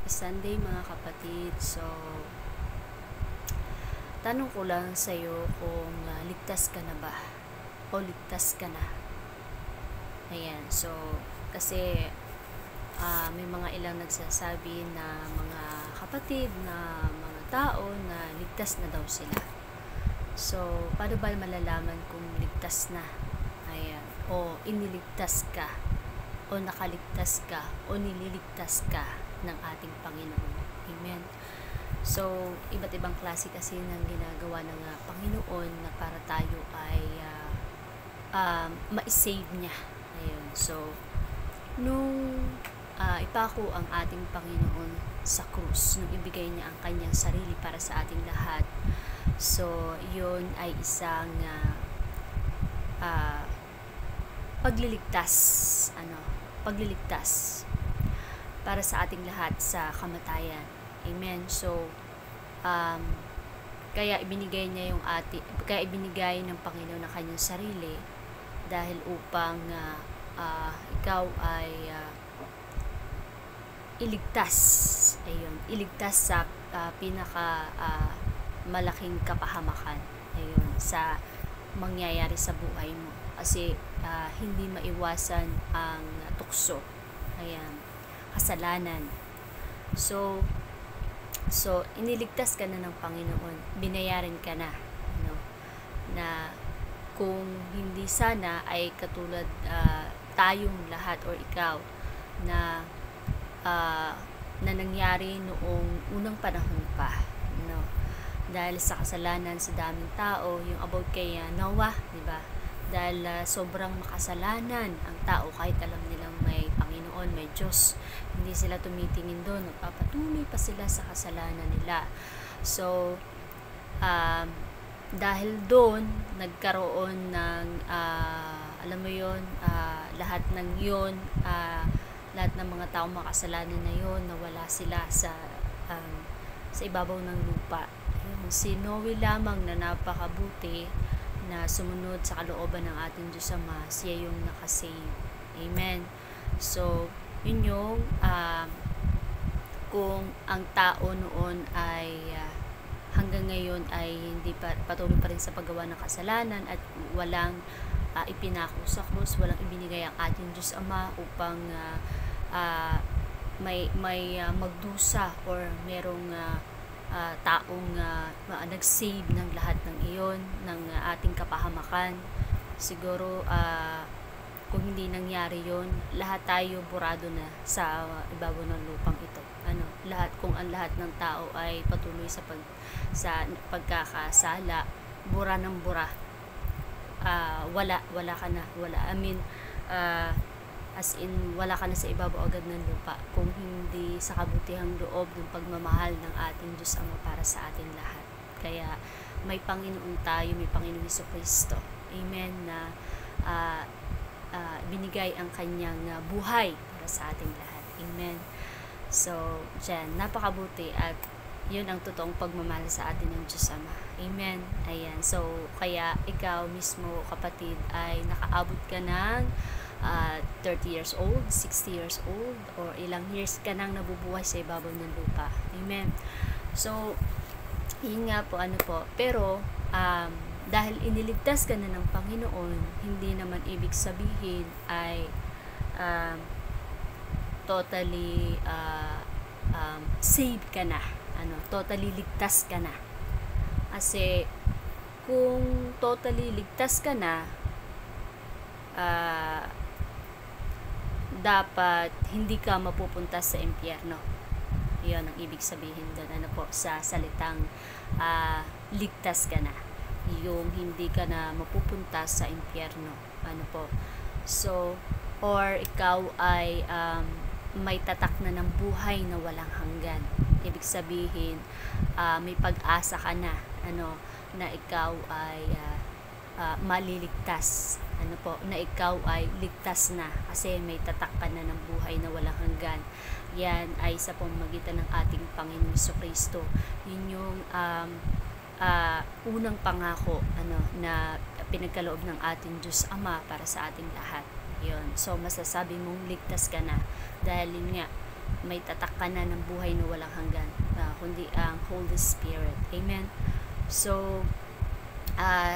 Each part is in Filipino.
Happy Sunday mga kapatid. So, tanong ko lang sa'yo kung ligtas ka na ba? O ligtas ka na? Ayan. So, kasi may mga ilang nagsasabi na mga kapatid na mga tao na ligtas na daw sila. So, paano ba malalaman kung ligtas na? Ayan. O iniligtas ka? O nakaligtas ka? O nililigtas ka ng ating Panginoon. Amen. So, iba't ibang klase kasi ng ginagawa ng Panginoon na para tayo ay ma-save niya. Ayun. So, nung ipako ang ating Panginoon sa krus, nung ibigay niya ang kanyang sarili para sa ating lahat, so, yun ay isang pagliligtas. Pagliligtas para sa ating lahat sa kamatayan. Amen. So, kaya ibinigay ng Panginoon ang kanyang sarili dahil upang ikaw ay iligtas. Ayun, iligtas sa pinaka malaking kapahamakan. Ayun, sa mangyayari sa buhay mo. Kasi hindi maiwasan ang tukso. Ayan, kasalanan. So iniligtas ka na ng Panginoon, binayaran ka na, na kung hindi sana ay katulad tayong lahat or ikaw na nangyari noong unang panahon pa, dahil sa kasalanan sa daming tao, yung about kay Noah, di ba? Dahil sobrang makasalanan ang tao, kahit alam nilang may Panginoon, may Diyos, hindi sila tumitingin doon, nagpapatuloy pa sila sa kasalanan nila. So, dahil doon, nagkaroon ng, alam mo yun, lahat ng yun, lahat ng mga taong makasalanan na yun, nawala sila sa ibabaw ng lupa. Si Noe lamang na napakabuti na sumunod sa kalooban ng ating Diyos Ama, siya yung nakasave. Amen. So, yun yung kung ang tao noon ay hanggang ngayon ay hindi patuloy pa rin sa paggawa ng kasalanan at walang ipinako sa krus, walang ibinigay ang ating Diyos Ama upang may magdusa or merong taong nag-save ng lahat ng iyon, ng ating kapahamakan. Siguro kung hindi nangyari yon, lahat tayo burado na sa ibabaw ng lupang ito. Kung ang lahat ng tao ay patuloy sa pagkakasala, bura ng bura. Wala ka na. As in, wala ka na sa ibabaw agad ng lupa kung hindi sa kabutihang loob ng pagmamahal ng ating Diyos Ama para sa ating lahat. Kaya may Panginoon tayo, may Panginoon Jesucristo. Amen. Na binigay ang kanyang buhay para sa ating lahat. Amen. So, dyan, napakabuti at yun ang totoong pagmamahal sa atin ng Diyos Ama. Amen. Ayan. So, kaya ikaw mismo, kapatid, ay nakaabot ka ng 30 years old, 60 years old, or ilang years ka nang nabubuhay sa ibabaw ng lupa. Amen. So, yun nga po, pero, dahil iniligtas ka na ng Panginoon, hindi naman ibig sabihin ay totally saved ka na. Totally ligtas ka na. Kasi, kung totally ligtas ka na, dapat hindi ka mapupunta sa impyerno. Yun ang ibig sabihin doon, sa salitang ligtas ka na. Yung hindi ka na mapupunta sa impyerno. So, or ikaw ay may tatak na ng buhay na walang hanggan. Ibig sabihin, may pag-asa ka na, na ikaw ay maliligtas. Na ikaw ay ligtas na kasi may tatak ka na ng buhay na walang hanggan. Yan ay sa pamamagitan ng ating Panginoon Jesucristo. Yun yung unang pangako na pinagkaloob ng ating Diyos Ama para sa ating lahat. Yun. So, masasabi mong ligtas ka na. Dahil yun nga, may tatak ka na ng buhay na walang hanggan, kundi ang Holy Spirit. Amen. So,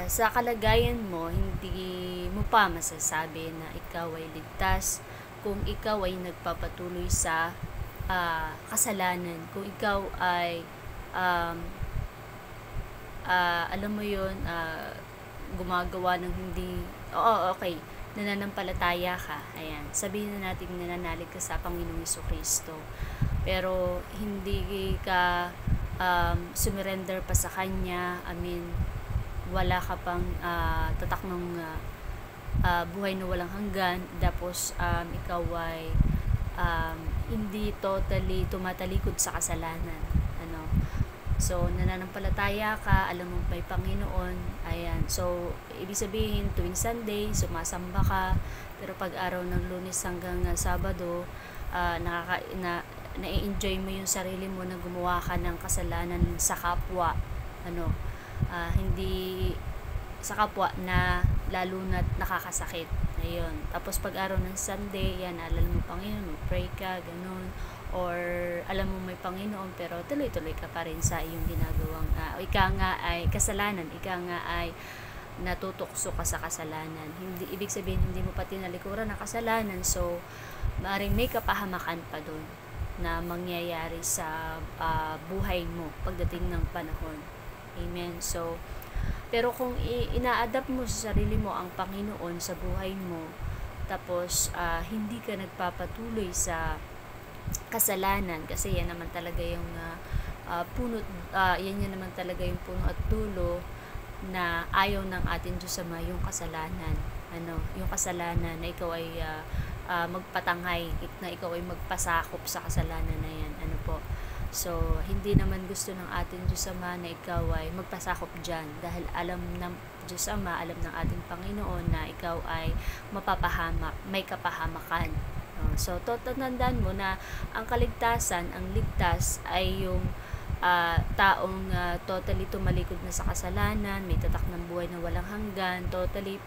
sa kalagayan mo, hindi mo pa masasabi na ikaw ay ligtas kung ikaw ay nagpapatuloy sa kasalanan. Kung ikaw ay alam mo yun, gumagawa ng hindi, okay, nananampalataya ka, ayan, sabihin na natin nananalig ka sa Panginoong Jesucristo, pero hindi ka sumurrender pa sa Kanya. I mean, wala ka pang tatak ng buhay na walang hanggan, tapos ikaw ay hindi totally tumatalikod sa kasalanan. So, nananampalataya ka, alam mo may Panginoon, ayan. So, ibig sabihin, tuwing Sunday, sumasamba ka, pero pag araw ng Lunes hanggang Sabado, na-enjoy mo yung sarili mo na gumawa ka ng kasalanan sa kapwa, hindi sa kapwa na lalo na nakakasakit. Ayun. Tapos pag araw ng Sunday, yan, alam mo Panginoon, pray ka, ganun. Or alam mo may Panginoon, pero tuloy-tuloy ka pa rin sa iyong ginagawang ika nga ay kasalanan, ika nga ay natutokso ka sa kasalanan. Hindi, ibig sabihin, hindi mo pa tinalikuran ng kasalanan. So, maaaring may kapahamakan pa doon na mangyayari sa buhay mo pagdating ng panahon. Amen. So, pero kung ina-adapt mo sa sarili mo ang Panginoon sa buhay mo, tapos hindi ka nagpapatuloy sa kasalanan, kasi yan naman talaga yung yan naman talaga yung puno at dulo na ayaw ng ating Diyos Ama, yung kasalanan. Yung kasalanan na ikaw ay magpatangay, na ikaw ay magpasakop sa kasalanan na yan. So, hindi naman gusto ng ating Diyos Ama na ikaw ay magpasakop dyan, dahil alam ng Diyos Ama, alam ng ating Panginoon na ikaw ay mapapahamak, may kapahamakan. So, tandaan mo na ang kaligtasan, ang ligtas ay yung taong totally tumalikod na sa kasalanan, may tatak ng buhay na walang hanggan, totally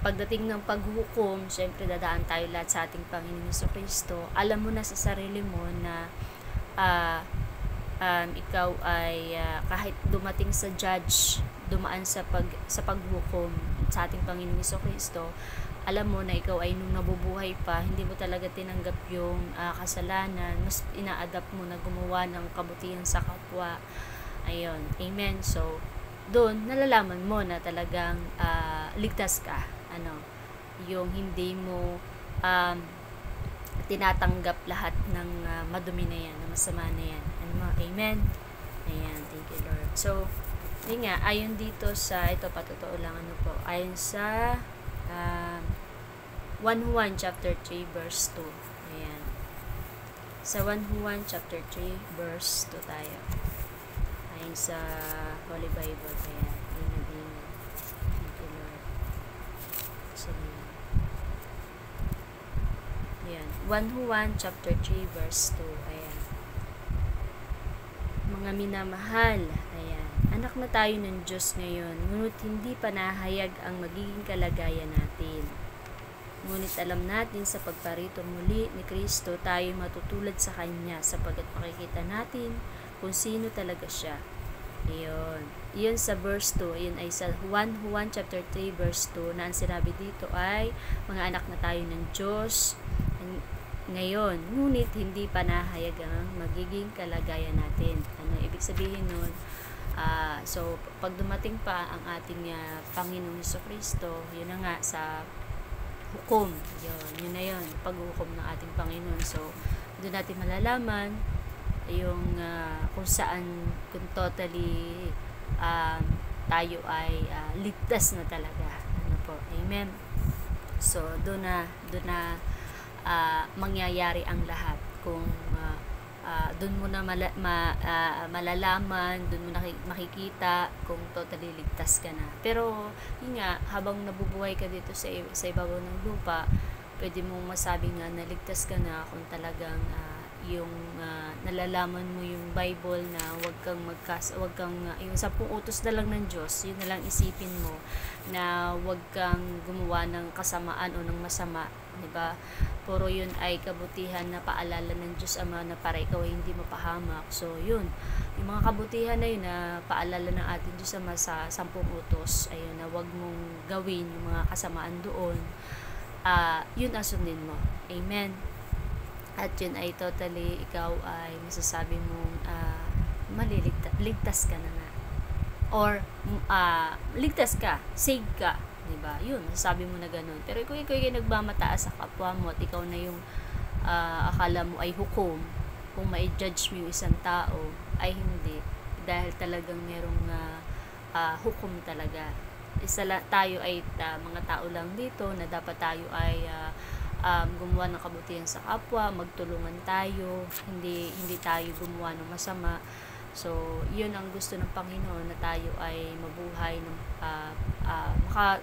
pagdating ng paghukom, syempre dadaan tayo lahat sa ating Panginoon Jesucristo. Alam mo na sa sarili mo na ikaw ay kahit dumating sa judge, dumaan sa paghukom sa ating Panginoon Jesucristo, alam mo na ikaw ay nung nabubuhay pa, hindi mo talaga tinanggap yung kasalanan, mas ina-adapt mo na gumawa ng kabutihan sa kapwa. Ayun, amen. So, doon nalalaman mo na talagang ligtas ka. Yung hindi mo tinatanggap lahat ng madumi na yan, na masama na yan. Amen. Ayan, thank you Lord. So, yun nga, ayon dito sa, ito patotoo lang ayon sa 1 Juan chapter 3 verse 2. Ayan. Sa 1 Juan chapter 3 verse 2 tayo. Ayon sa Holy Bible. Ayan. Amen. Thank you Lord. Ayan. 1 Juan chapter 3 verse 2. Ayan. Mga minamahal, ayan, anak na tayo ng Diyos ngayon, ngunit hindi pa nahayag ang magiging kalagayan natin. Ngunit alam natin sa pagparito muli ni Kristo, tayo matutulad sa Kanya sapagkat makikita natin kung sino talaga siya. Iyon sa verse 2, iyon ay sa 1 Juan chapter 3 verse 2, na ang sinabi dito ay mga anak na tayo ng Diyos ngayon, ngunit hindi pa nahayag ang magiging kalagayan natin. Ibig sabihin nun? So, pag dumating pa ang ating Panginoong Jesucristo, yun na nga, sa hukom, yun na yun, paghukom ng ating Panginoon. So, doon natin malalaman yung kung saan, kung totally tayo ay ligtas na talaga. Amen. So, doon na mangyayari ang lahat. Kung doon mo na malalaman, doon mo na makikita kung totally ligtas ka na. Pero yun nga, habang nabubuhay ka dito sa ibabaw ng lupa, pwede mong masabi nga na ligtas ka na kung talagang yung nalalaman mo yung Bible na wag kang yung 10 utos na lang ng Diyos, yun na lang isipin mo, na wag kang gumawa ng kasamaan o ng masama 'di ba? Puro yun ay kabutihan na paalala ng Diyos Ama na para ikaw ay hindi mapahamak. So yun, yung mga kabutihan na yun na paalala ng ating Diyos Ama sa 10 utos, ayun, na wag mong gawin yung mga kasamaan doon, yun ang sundin mo. Amen. At yun ay totally, ikaw ay masasabi mong ligtas ka na nga. Or ligtas ka, save ka, 'di ba? Yun, masasabi mo na ganun. Pero kung ikaw ay nagmamataas sa kapwa mo at ikaw na yung akala mo ay hukom, kung mai-judge mo yung isang tao, ay hindi. Dahil talagang merong hukom talaga. Tayo ay mga tao lang dito na dapat tayo ay gumawa ng kabutihan sa kapwa, magtulungan tayo, hindi tayo gumawa ng masama. So, yun ang gusto ng Panginoon, na tayo ay mabuhay ng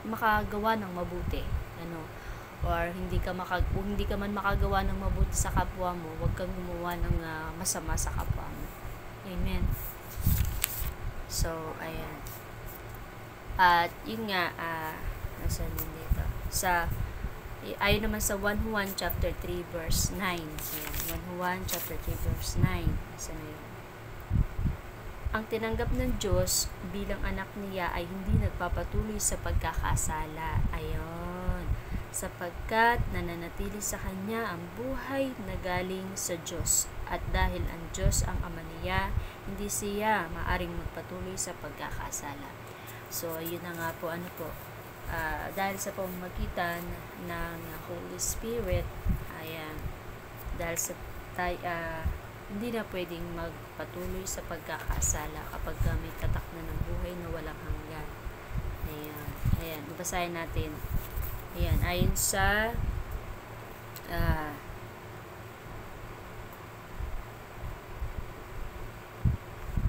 makagawa ng mabuti. Ano? Or kung hindi ka man makagawa ng mabuti sa kapwa mo, huwag kang gumawa ng masama sa kapwa mo. Amen. So, ayan. At yun nga, nasaan din dito? Ayon naman sa 1 Juan chapter 3 verse 9. Ayan, 1 Juan chapter 3 verse 9. Nasaan na yun? Ang tinanggap ng Diyos bilang anak niya ay hindi nagpapatuloy sa pagkakasala. Ayon. Sapagkat nananatili sa kanya ang buhay na galing sa Diyos. At dahil ang Diyos ang ama niya, hindi siya maaring magpatuloy sa pagkakasala. So, yun na nga po, dahil sa pamamagitan ng Holy Spirit, ayan, dahil sa hindi na pwedeng magpatuloy sa pagkakasala kapag may tatak na ng buhay na walang hanggan. Ayan, babasahin natin. Ayan, ayon sa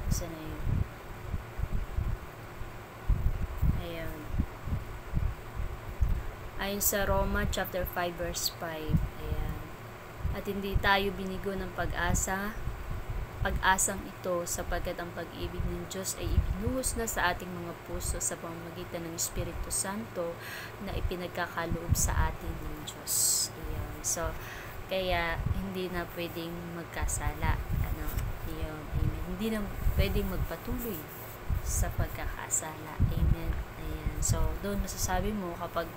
saan na yun? Ayan. Ayon sa Roma chapter 5 verse 5. Ayan. At hindi tayo binigo ng pag-asang ito, sapagkat ang pag-ibig ng Diyos ay ibinuhos na sa ating mga puso sa pamamagitan ng Espiritu Santo na ipinagkakaloob sa atin ng Diyos. Ayan. So, kaya hindi na pwedeng magkasala. Ayan. Amen. Hindi na pwedeng magpatuloy sa pagkakasala. Amen. Ayan. So, doon masasabi mo kapag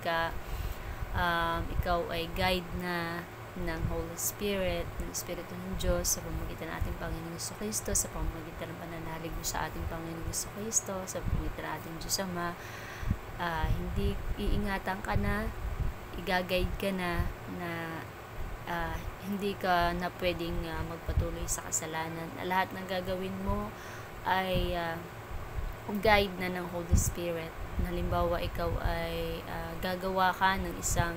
ikaw ay guide na ng Holy Spirit, ng Espiritu ng Diyos, sa pamamagitan ng ating Panginoong Jesucristo, sa pamamagitan ng pananalig mo sa ating Panginoong Jesucristo, sa pamamagitan ng ating Diyos Ama, hindi iingatan ka na, i-guide ka na hindi ka na pwedeng magpatuloy sa kasalanan. Lahat ng gagawin mo ay guide na ng Holy Spirit. Halimbawa, ikaw ay gagawa ka ng isang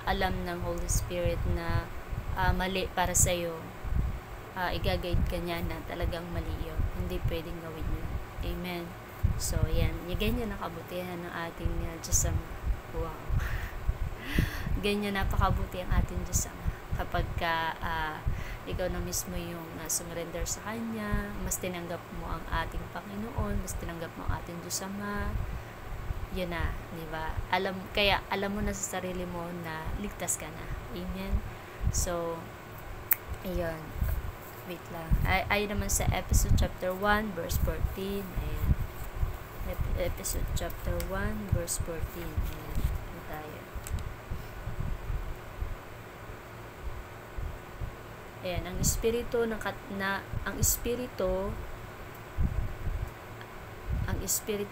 alam ng Holy Spirit na mali para sa'yo, i-guide ka niya na talagang mali yun. Hindi pwedeng gawin yun. Amen. So, yan. Ganyan ang kabutihan ng ating Diyos Ama. Wow. Ganyan napakabuti ang ating Diyos Ama. Kapag ikaw na mismo yung sumurrender sa Kanya, mas tinanggap mo ang ating Panginoon, mas tinanggap mo ang ating Diyos Ama, yun na, diba? Kaya alam mo na sa sarili mo na ligtas ka na. Amen. So, ayun. Wait lang. Ayun naman sa episode chapter 1 verse 14. Ayan. Episode chapter 1 verse 14. Ayan. Ito tayo. Ayan, ang Espiritu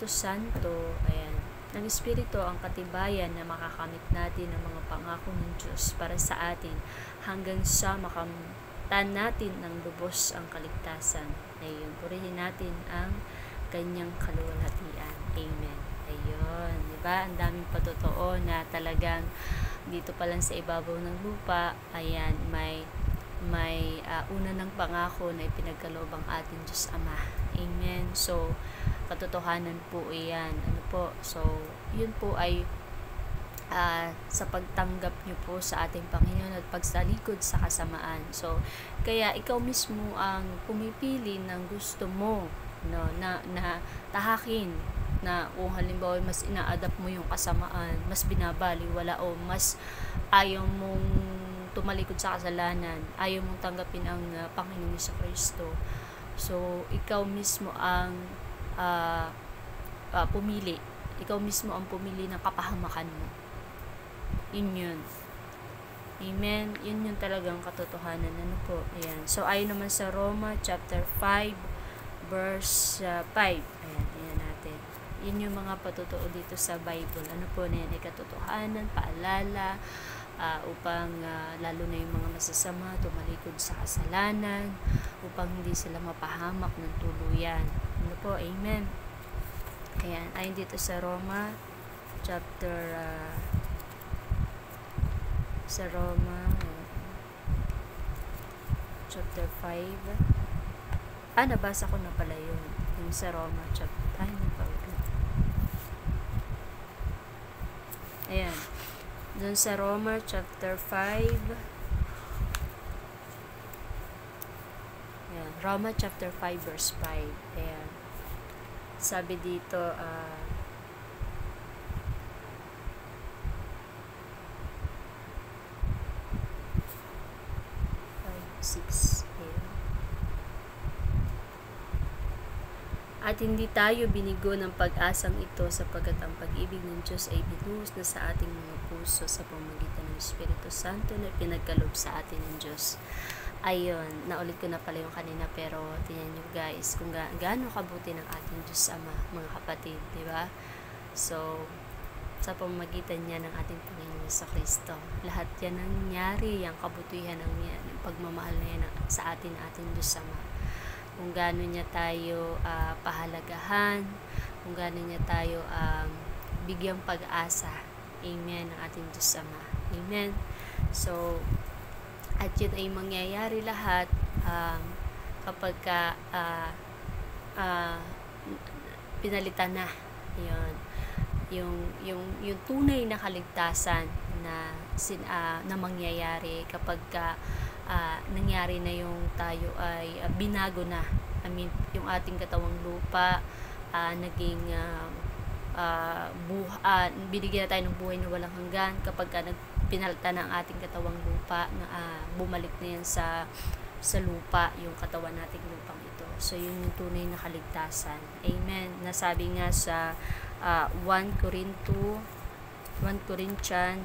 Santo, ayan. Ang Espiritu ang katibayan na makakamit natin ang mga pangako ng Diyos para sa atin hanggang sa makamtan natin ng lubos ang kaligtasan. Ayun, purihin natin ang kanyang kaluwalhatian. Amen. Ayun, diba? Ang daming patotoo na talagang dito pa lang sa ibabaw ng lupa, ayan, may una ng pangako na ipinagkaloob ang ating Diyos Ama. Amen. So, katotohanan po iyan. So, yun po ay sa pagtanggap nyo po sa ating Panginoon at pagsalikod sa kasamaan. So, kaya ikaw mismo ang pumipili ng gusto mo, no, na tahakin na kung halimbawa mas ina-adapt mo yung kasamaan, mas binabaliwala o mas ayaw mong tumalikod sa kasalanan, ayaw mong tanggapin ang Panginoong Jesucristo. So, ikaw mismo ang pumili. Ikaw mismo ang pumili ng kapahamakan mo. Yun. Amen. Yun yung talagang katotohanan. Ano po? Ayan. So, ayon naman sa Roma chapter 5 verse 5. Ayan natin. Yun yung mga patotoo dito sa Bible. Ano po na yan? Ay katotohanan, paalala, upang lalo na yung mga masasama tumalikod sa kasalanan, upang hindi sila mapahamak ng tuluyan. Ano po? Amen. Ayan. Ayon dito sa Roma chapter chapter 5. Nabasa ko na pala yun. Yung sa Roma chapter... Ayan. Dun sa Roma chapter 5. Ayan. Roma chapter 5 verse 5. Ayan. Sabi dito, 6. At hindi tayo binigo ng pag-asang ito sapagkat ang pag-ibig ng Diyos ay binuhos na sa ating mga puso sa pamamagitan ng Espiritu Santo na pinagkaloob sa atin ng Diyos. Ayun, naulit ko na pala yung kanina, pero tingnan nyo guys kung gaano kabuti ng ating Diyos Ama, mga kapatid, di ba? So, sa pamamagitan niya ng ating Panginoon Jesucristo, lahat yan nangyari, yung kabutihan ng pagmamahal na yan sa ating Diyos Ama. Kung gaano niya tayo pahalagahan, kung gaano niya tayo bigyang pag-asa. Amen, ang ating Diyos Ama. Amen. So, at yun ay mangyayari lahat kapag pinalitan na yung tunay na kaligtasan na mangyayari kapag nangyari na yung tayo ay binago na. I mean, yung ating katawang lupa naging binigyan na tayo ng buhay na walang hanggan kapag pinalta na ang ating katawang lupa na bumalik na yan sa lupa, yung katawan nating lupang ito. So, yun yung tunay na kaligtasan. Amen. Nasabi nga sa 1 Corinthians,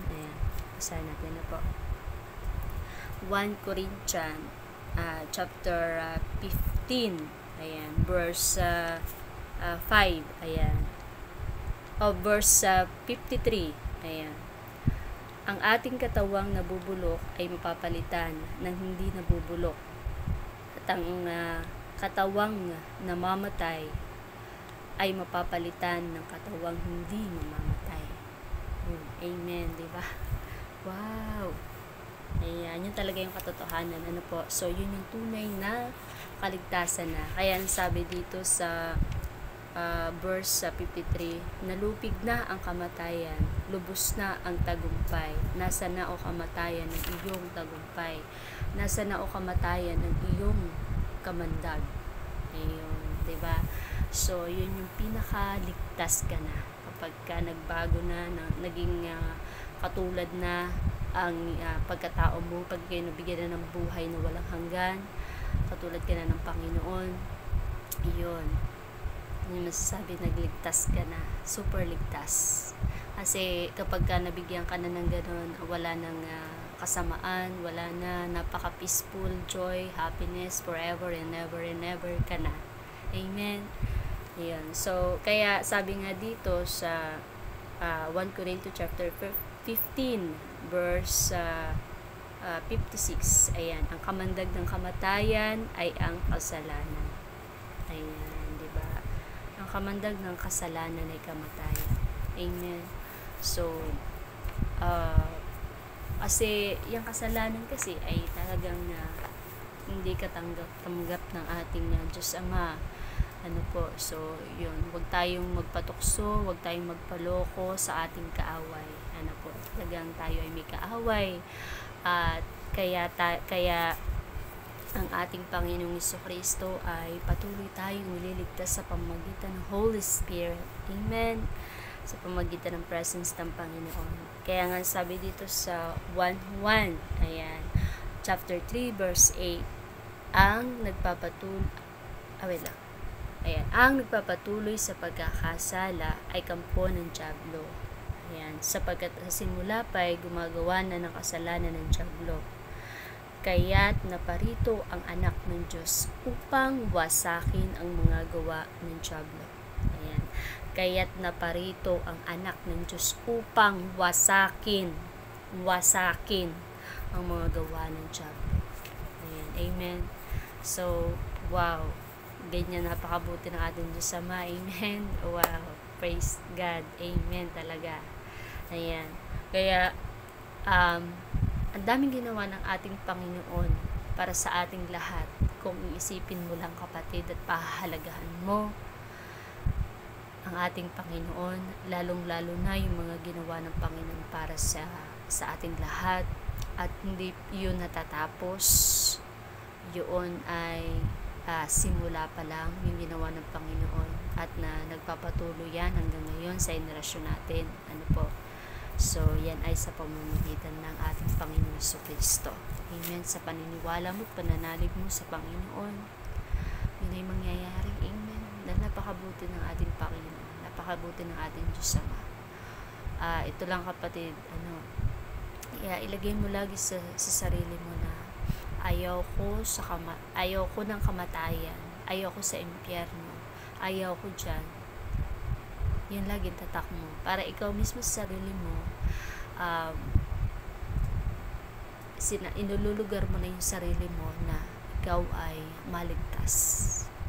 ayan, basahin natin na po. 1 Corinthians chapter 15, ayan, verse 5, ayan, verse 53, ayan. Ang ating katawang nabubulok ay mapapalitan ng hindi nabubulok, at ang katawang namamatay ay mapapalitan ng katawang hindi mamamatay. Amen, di ba? Wow! Ayan, yun talaga yung katotohanan. Ano po? So, yun yung tunay na kaligtasan na. Kaya sabi dito sa verse 53, nalupig na ang kamatayan, lubos na ang tagumpay. Nasa na o kamatayan ng iyong tagumpay? Nasa na o kamatayan ng iyong kamandag? Ayun, diba? So, yun yung pinakaligtas ka na. Kapag ka nagbago na, naging katulad na ang pagkatao mo, pag kayo nabigyan na ng buhay na walang hanggan, katulad ka na ng Panginoon, yun. Yung masasabi, nagligtas ka na, super ligtas. Kasi kapag ka nabigyan ka na ng gano'n, wala nang kasamaan, wala na, napaka-peaceful, joy, happiness, forever and ever ka na. Amen. Ayan. So, kaya sabi nga dito sa 1 Corinthians chapter 15, verse 56, ayan, ang kamandag ng kamatayan ay ang kasalanan. Ayan, di ba? Ang kamandag ng kasalanan ay kamatayan. Amen. So, kasi yung kasalanan kasi ay talagang hindi katanggap ng ating Diyos Ama. Ano po, so yun, huwag tayong magpatukso, huwag tayong magpaloko sa ating kaaway. Ano po, talagang tayo ay may kaaway. At kaya ang ating Panginoong Jesucristo ay patuloy tayong nililigtas sa pamamagitan ng Holy Spirit. Amen. Sa pamamagitan ng presence ng Panginoon. Kaya nga sabi dito sa 1:1, ayan, chapter 3 verse 8, ang nagpapatuloy sa pagkakasala ay kampo ng dyablo. Ayan, sapagkat sa simula pa ay gumagawa na ng kasalanan ng dyablo. Kaya't naparito ang anak ng Diyos upang wasakin ang mga gawa ng dyablo. Ayan. Kaya't naparito ang anak ng Diyos upang wasakin ang mga gawa ng dyablo. Ayan. Amen. So, wow. Ganyan, napakabuti ng ating Diyos Ama. Amen. Wow. Praise God. Amen talaga. Ayan. Kaya, ang daming ginawa ng ating Panginoon para sa ating lahat. Kung iisipin mo lang, kapatid, at pahahalagahan mo ang ating Panginoon, lalong-lalo na yung mga ginawa ng Panginoon para sa ating lahat, at hindi yun natatapos. Yun ay simula pa lang yung ginawa ng Panginoon, at na nagpapatuloy yan hanggang ngayon sa henerasyon natin. Ano po? So, yan ay sa pamamagitan ng ating Panginoon Jesucristo. Amen. Sa paniniwala mo at pananalig mo sa Panginoon, yun ay mangyayari. Amen. Dahil napakabuti ng ating Panginoon. Napakabuti ng ating Diyos Ama. Ito lang, kapatid, ilagay mo lagi sa sarili mo na ayaw ko ng kamatayan. Ayaw ko sa impyerno. Ayaw ko dyan. Yan lagi tatak mo. Para ikaw mismo sa sarili mo, inululugar mo na yung sarili mo na ikaw ay maligtas.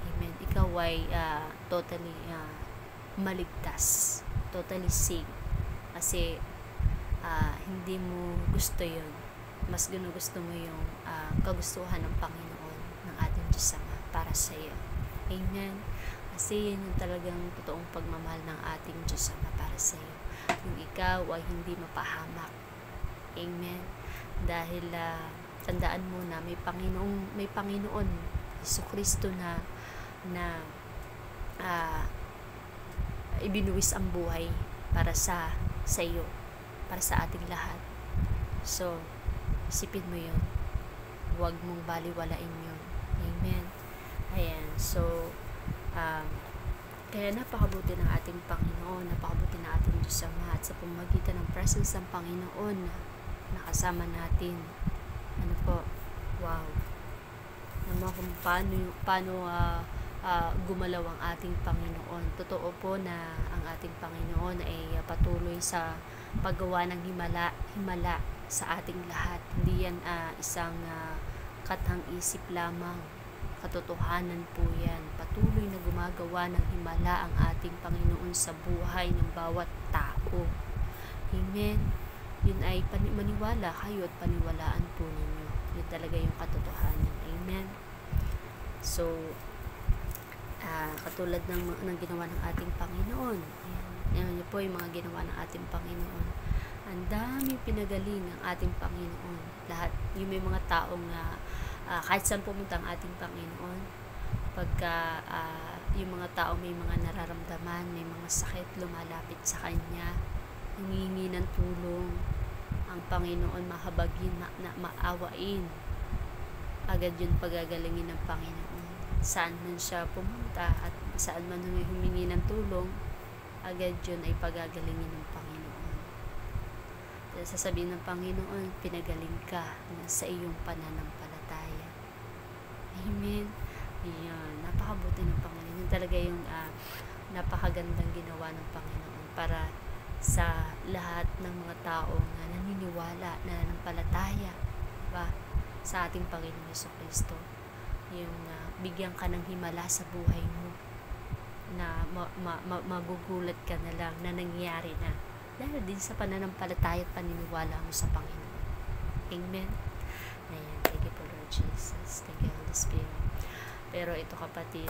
Amen. Ikaw ay totally maligtas. Totally safe. Kasi hindi mo gusto yun. Mas gusto mo yung kagustuhan ng Panginoon, ng ating Diyos Ama para sa iyo. Amen. Kasi yan yung talagang totoong pagmamahal ng ating Diyos Ama para sa iyo. Yung ikaw ay hindi mapahamak. Amen. Dahil tandaan mo na may Panginoon Jesucristo na ibinuwis ang buhay para sa iyo, para sa ating lahat. So, isipin mo yun. Huwag mong baliwalain yun. Amen. Ayan. So, kaya napakabuti ng ating Panginoon, napakabuti ng ating Diyos Ama, at sa pamamagitan ng presence ng Panginoon na nakasama natin. Ano po? Wow. Naman kung paano gumalaw ang ating Panginoon. Totoo po na ang ating Panginoon ay patuloy sa paggawa ng himala sa ating lahat. Hindi yan isang katang-isip lamang. Katotohanan po yan. Patuloy na gumagawa ng himala ang ating Panginoon sa buhay ng bawat tao. Amen. Yun ay maniwala kayo at paniwalaan po ninyo. Yun talaga yung katotohanan. Amen. So, katulad ng ginawa ng ating Panginoon. Yan po yung mga ginawa ng ating Panginoon. Ang daming pinagaling ng ating Panginoon. Lahat, yung may mga taong kahit saan pumunta ang ating Panginoon, pagka yung mga tao may mga nararamdaman, may mga sakit, lumalapit sa Kanya, humingi ng tulong, ang Panginoon mahabagin, maawain, agad yun pagagalingin ng Panginoon. Saan man siya pumunta at saan man humingi ng tulong, agad yun ay pagagalingin ng Panginoon. Sasabihin ng Panginoon, pinagaling ka sa iyong pananampalataya. Amen. Yan. Napakabuti ng Panginoon. Yun talaga yung napakagandang ginawa ng Panginoon para sa lahat ng mga tao na naniniwala, na nanampalataya, diba, sa ating Panginoon Jesucristo. Yung bigyan ka ng himala sa buhay mo, na magugulat ka na lang na nangyari na dahil din sa pananampalataya at paniniwala mo sa Panginoon. Amen. Ayan. Thank you po, Lord Jesus. Thank you, Holy Spirit. Pero ito, kapatid,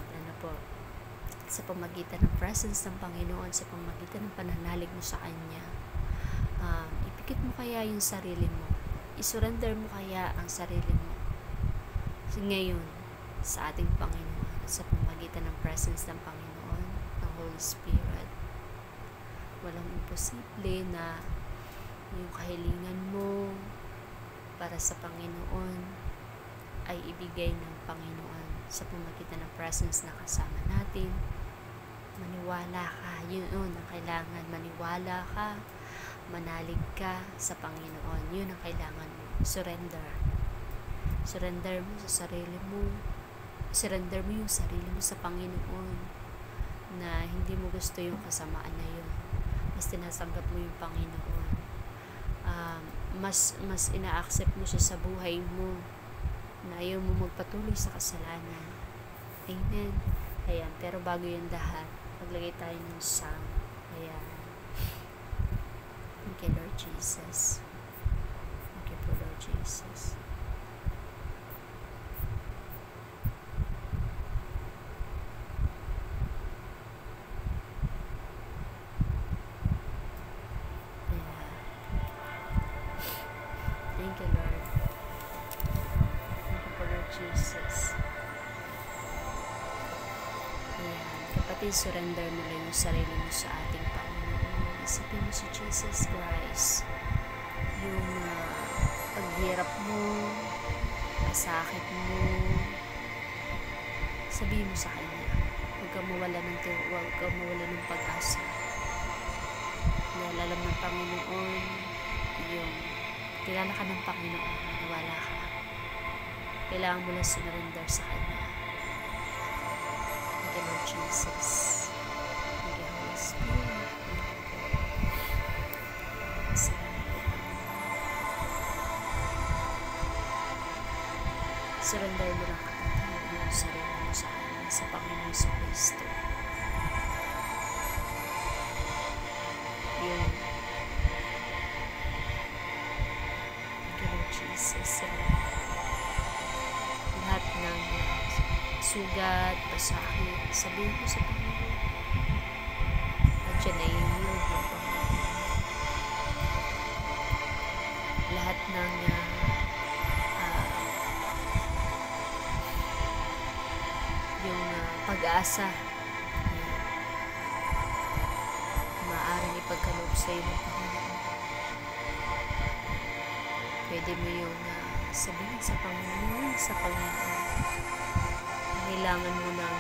sa pamagitan ng presence ng Panginoon, sa pamagitan ng pananalig mo sa Kanya, ipikit mo kaya yung sarili mo, isurrender mo kaya ang sarili mo ngayon sa ating Panginoon sa pamamagitan ng presence ng Panginoon, ng Holy Spirit. Walang imposible na yung kahilingan mo para sa Panginoon ay ibigay ng Panginoon sa pamamagitan ng presence na kasama natin. Maniwala ka, yun ang kailangan. Maniwala ka, manalig ka sa Panginoon. Yun ang kailangan mo. Surrender mo sa sarili mo. Surrender mo yung sarili mo sa Panginoon na hindi mo gusto yung kasamaan na yun. Mas tinatanggap mo yung Panginoon. Mas ina-accept mo siya sa buhay mo na ayaw mo magpatuloy sa kasalanan. Amen. Ayan. Pero bago yung lahat, maglagay tayo ng song. Ayan. Thank you, Lord Jesus. Thank you po, Lord Jesus. Thank you, Lord. Thank you po, Lord Jesus. Ayan. Kapatid, surrender mo lang yung sarili mo sa ating Panginoon. Isipin mo si Jesus Christ. Yung paghirap mo, pasakit mo, sabihin mo sa Kanya. Huwag kang mawala ng pag-asa. Dahil alam ng Panginoon, yung kilala ka ng Panginoon, maniwala ka. Kailangan mo lang sinurrender sa Kanya. Thank you, Lord Jesus. Thank you, Holy Spirit. Surrender mo lang kapatid yung sarili mo sa Kanya, sa Panginoon sa Kristo. Yun. Jesus, lahat ng sugat, pasakit, sabihin ko sa Panginoon. At yan ay inyong Panginoon. Lahat ng yung pag-asa maaaring ipagkaloob sa iyo ng Panginoon. Pwede mo yung sabihin sa Panginoon, kailangan mo ng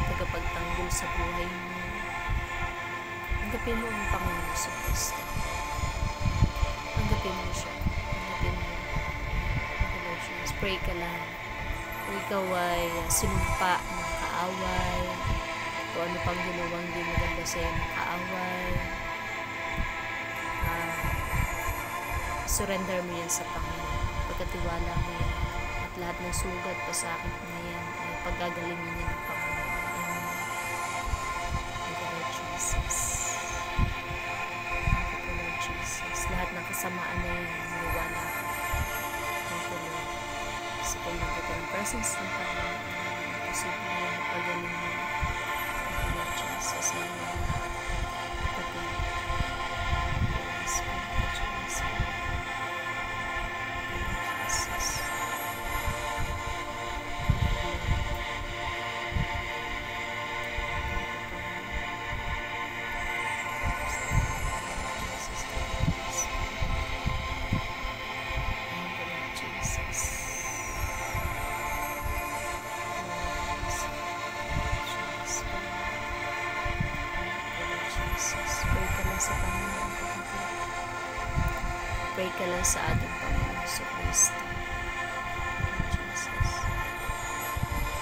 tagapagtanggol sa buhay mo. Tanggapin mo ang Panginoon sa Kristo. Tanggapin mo siya. Tanggapin mo. Pray ka lang. Kung ikaw ay sinumpa ng kaaway, kung ano pang ginawang di maganda sa'yo ng kaaway, surrender mo yan sa Panginoon. Pagkatiwala mo yan. At lahat ng sugat, pasakit na yan ay paggagalingin niya ng Panginoon. Amen. Thank you, Lord Jesus. Thank you, Lord Jesus. Lahat ng kasamaan na yan, maniwala ka. Thank you, Lord. Sa pagmamagitan ng presence ng Panginoon, posible na yan, pagaling mo. Thank you, Lord Jesus. Amen. Pray ka lang sa ating Panginoon sa Kristo. Jesus.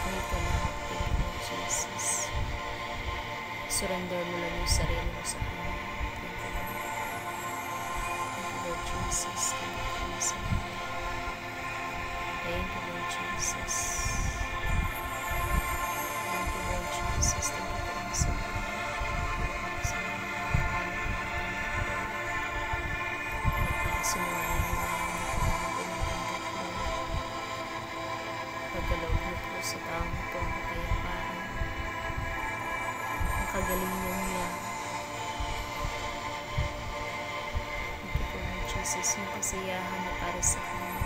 Pray ka lang, Lord Jesus. Surrender mo lang yung sarili mo sa Kanya. Thank you, Lord Jesus. Thank you, Lord Jesus. Thank you, Lord Jesus. Thank you, Lord Jesus. Pagkaloob mo po sa taong ito ang kapayapaan. Ang kagalingan niya. Thank you po, Lord Jesus, yung kasiyahan na para sa kanya.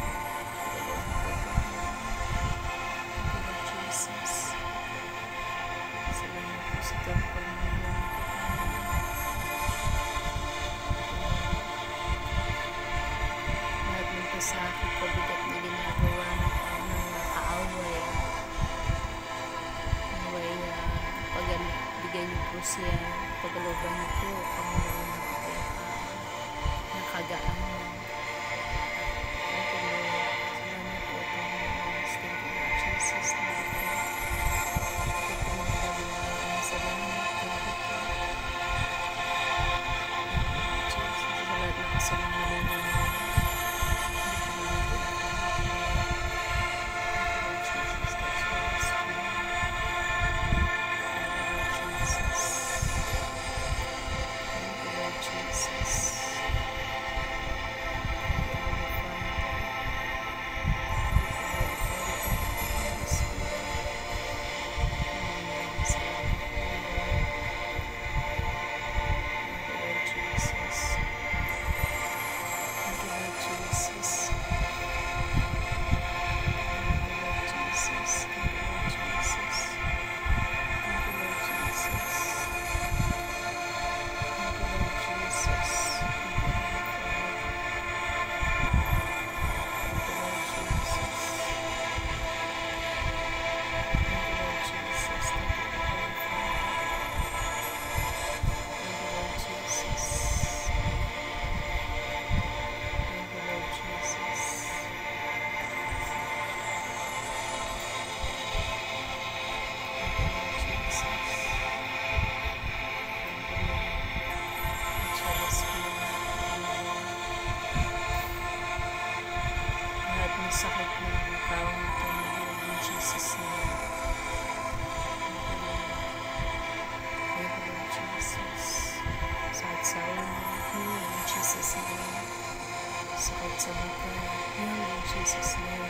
Pagkaloob mo po. siya, pagkalooban niyo po, Panginoon, ng kapayapaan, ng kagaanan. Thank you, Lord. Salamat po, Panginoon. Thank you, Lord Jesus. Thank you po. Ito po mga bagay. Salamat. Thank you po. Jesus, sa lahat ng kasalanan namin. Sakit ng taong ito ng Jesus name. Thank you, Lord Jesus. Sakit sa ulo, heal in Jesus name. Sakit sa mata, heal in Jesus name.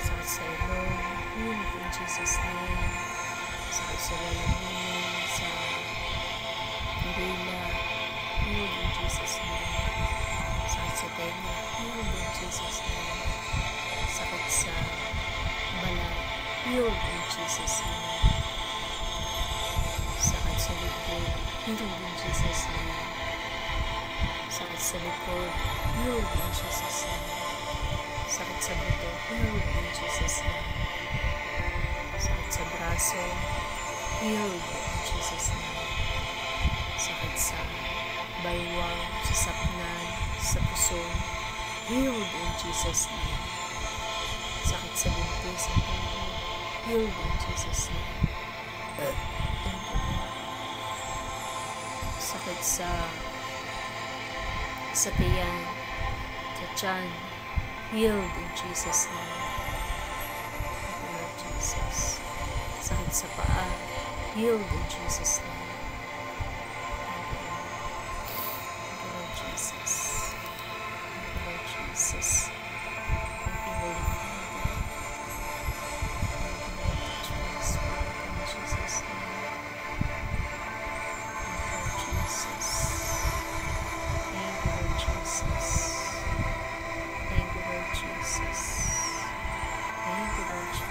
Sakit sa ilong, heal in Jesus name. Sakit sa lalamunan, sa dila, heal in Jesus name. Sakit sa tenga, heal in Jesus name. Sakit sa balat, healed in Jesus name. Sakit sa likod, healed in Jesus name. Sakit sa likod, healed in Jesus name. Sakit sa buto, healed in Jesus name. Sakit sa braso, healed in Jesus name. Sakit sa baywang, sa sapnan, sa puso, healed in Jesus name. Sakit sa binti, sa puso, healed in Jesus name. Thank you, Lord. Sakit sa tiyan, sa tiyan, healed in Jesus name. Thank you, Lord Jesus. Sakit sa paa, healed in Jesus name. Thank you, Lord. Thank you, Lord Jesus. Thank you, Lord Jesus. Thank you, Holy Father.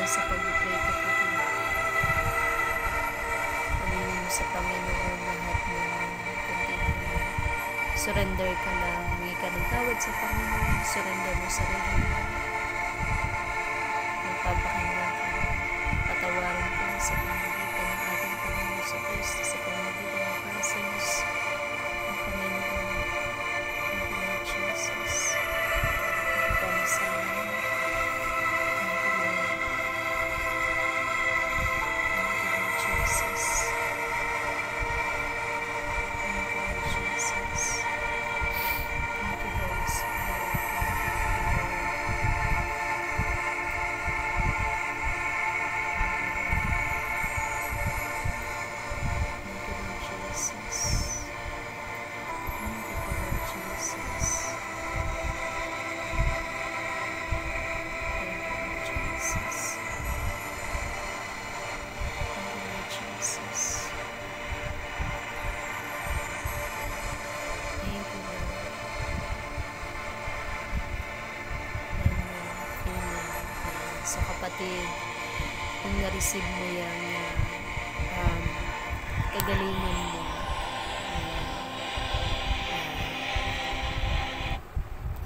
Sa pag-pray ko po, pagingin mo sa Panginoon lahat ng continue. Surrender ka lang, may ka ng tawad sa Panginoon, surrender mo sa sarili mo. Magpapakinggan ka, patawarin ka sa pamamagitan ng ating Panginoon sa Kristo, sa pamamagitan ng presence ng Panginoon. Thank you, Lord Jesus. Thank you, Panginoon. So kapatid, kung na-receive mo yung kagalingan mo,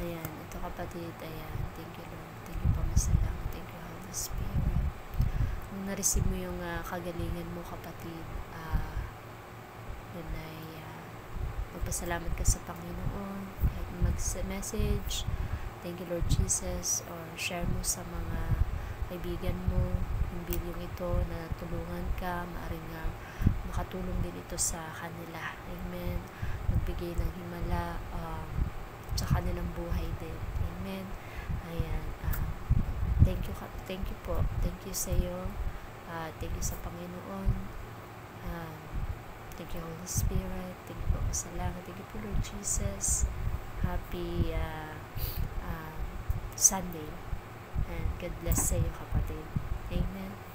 ayan, ito kapatid, ayan, thank you Lord, thank you Pamasalang, thank you Holy Spirit. Kung na-receive mo yung kagalingan mo kapatid, yun ay magpasalamat ka sa Panginoon, kahit mag-message, thank you Lord Jesus, or share mo sa mga kaibigan mo yung video ito na tulungan ka, maaaring makatulong din ito sa kanila. Amen. Magbigay ng himala sa kanilang buhay din. Amen. Ayan. Thank you po. Thank you sa iyo. Thank you sa Panginoon. Thank you Holy Spirit. Thank you po sa langit. Thank you po Lord Jesus. Happy Sunday. And God bless sa iyo kapatid. Amen.